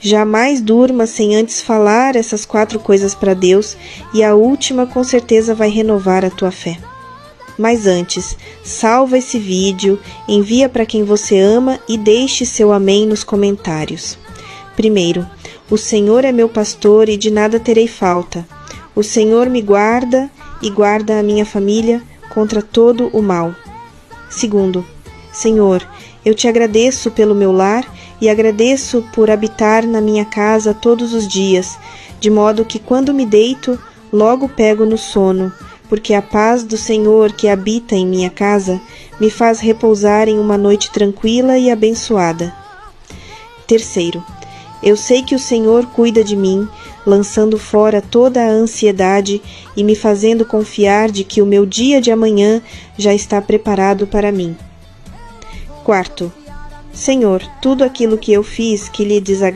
Jamais durma sem antes falar essas 4 coisas para Deus, e a última com certeza vai renovar a tua fé. Mas antes, salva esse vídeo, envia para quem você ama e deixe seu amém nos comentários. Primeiro, o Senhor é meu pastor e de nada terei falta. O Senhor me guarda e guarda a minha família contra todo o mal. Segundo, Senhor, eu te agradeço pelo meu lar e agradeço por habitar na minha casa todos os dias, de modo que quando me deito, logo pego no sono, porque a paz do Senhor que habita em minha casa me faz repousar em uma noite tranquila e abençoada. Terceiro, eu sei que o Senhor cuida de mim, lançando fora toda a ansiedade e me fazendo confiar de que o meu dia de amanhã já está preparado para mim. Quarto, Senhor, tudo aquilo que eu fiz que lhe desagradou,